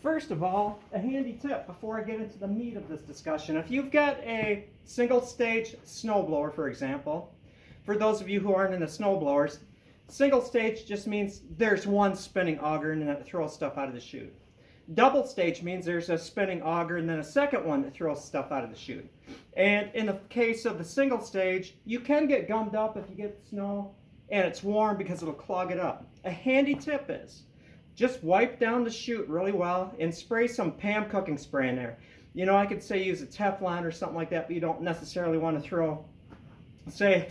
First of all, a handy tip before I get into the meat of this discussion. If you've got a single stage snowblower, for example, for those of you who aren't into snowblowers, single stage just means there's one spinning auger and that throws stuff out of the chute. Double stage means there's a spinning auger and then a second one that throws stuff out of the chute. And in the case of the single stage, you can get gummed up if you get snow and it's warm because it'll clog it up. A handy tip is just wipe down the chute really well and spray some Pam cooking spray in there. You know, I could say use a Teflon or something like that, but you don't necessarily want to throw, say,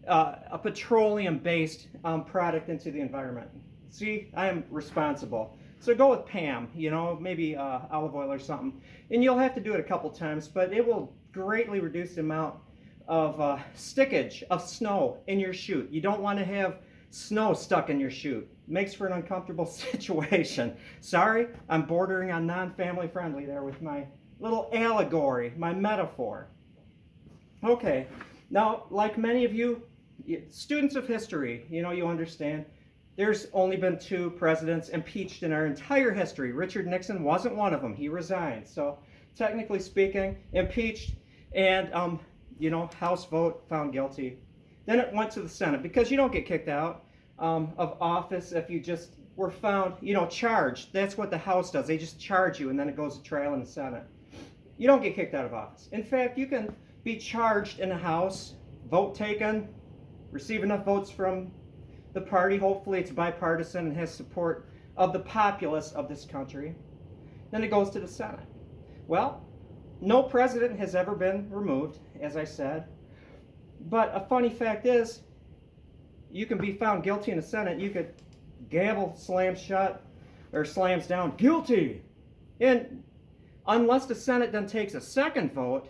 a petroleum-based product into the environment. See, I am responsible. So go with Pam, you know, maybe olive oil or something. And you'll have to do it a couple times, but it will greatly reduce the amount of stickage of snow in your chute. You don't want to have snow stuck in your chute. Makes for an uncomfortable situation. Sorry, I'm bordering on non-family friendly there with my little allegory, my metaphor. Okay, now like many of you, students of history, you know, you understand, there's only been 2 presidents impeached in our entire history. Richard Nixon wasn't one of them. He resigned. So technically speaking, impeached and, you know, House vote found guilty. Then it went to the Senate because you don't get kicked out of office if you just were found, you know, charged. That's what the House does. They just charge you and then it goes to trial in the Senate. You don't get kicked out of office. In fact, you can be charged in the House, vote taken, receive enough votes from the party, hopefully it's bipartisan and has support of the populace of this country. Then it goes to the Senate. Well, no president has ever been removed, as I said. But a funny fact is, you can be found guilty in the Senate. You could gavel slams shut or slams down, guilty. And unless the Senate then takes a second vote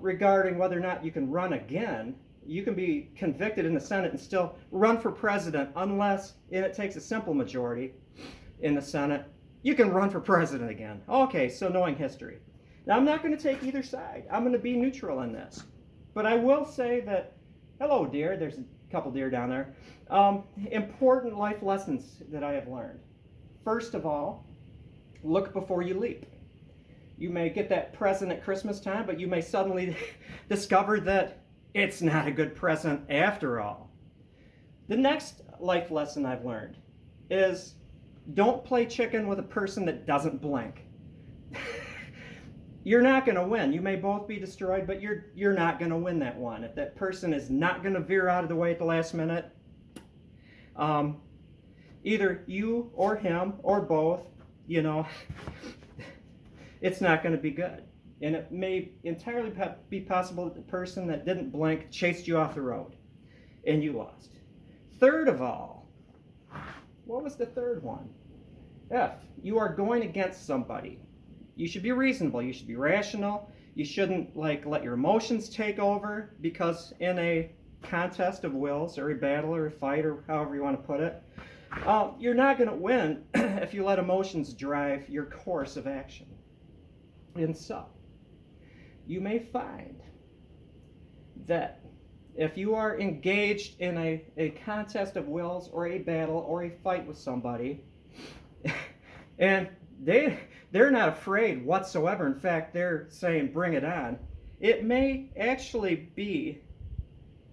regarding whether or not you can run again, you can be convicted in the Senate and still run for president unless, and it takes a simple majority in the Senate, you can run for president again. Okay, so knowing history. Now, I'm not going to take either side. I'm going to be neutral in this. But I will say that, hello, deer. There's a couple deer down there. Important life lessons that I have learned. First of all, look before you leap. You may get that present at Christmas time, but you may suddenly discover that it's not a good present after all. The next life lesson I've learned is don't play chicken with a person that doesn't blink. You're not going to win. You may both be destroyed, but you're not going to win that one. If that person is not going to veer out of the way at the last minute, either you or him or both, you know, it's not going to be good. And it may entirely be possible that the person that didn't blink chased you off the road and you lost. Third of all, what was the third one? If you are going against somebody, you should be reasonable, you should be rational, you shouldn't let your emotions take over, because in a contest of wills or a battle or a fight or however you want to put it, you're not going to win if you let emotions drive your course of action. And so, you may find that if you are engaged in a contest of wills or a battle or a fight with somebody, and they're not afraid whatsoever, in fact, they're saying, bring it on, it may actually be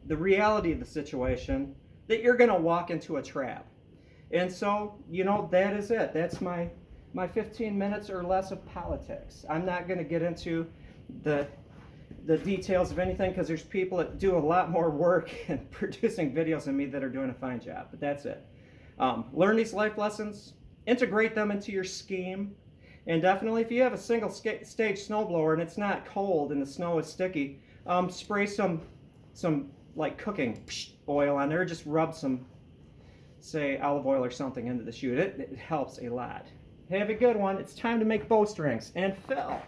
the reality of the situation that you're going to walk into a trap. And so, you know, that is it. That's my 15 minutes or less of politics. I'm not going to get into the details of anything because there's people that do a lot more work in producing videos than me that are doing a fine job, but that's it. Learn these life lessons, integrate them into your scheme, and definitely if you have a single stage snowblower and it's not cold and the snow is sticky, spray some like cooking oil on there, just rub some, say, olive oil or something into the chute. It helps a lot. Have a good one. It's time to make bowstrings. And Phil,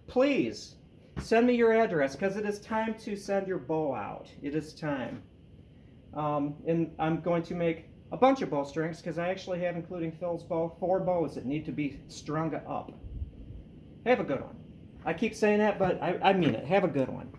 please send me your address because it is time to send your bow out. It is time. And I'm going to make a bunch of bowstrings because I actually have, including Phil's bow, 4 bows that need to be strung up. Have a good one. I keep saying that, but I mean it. Have a good one.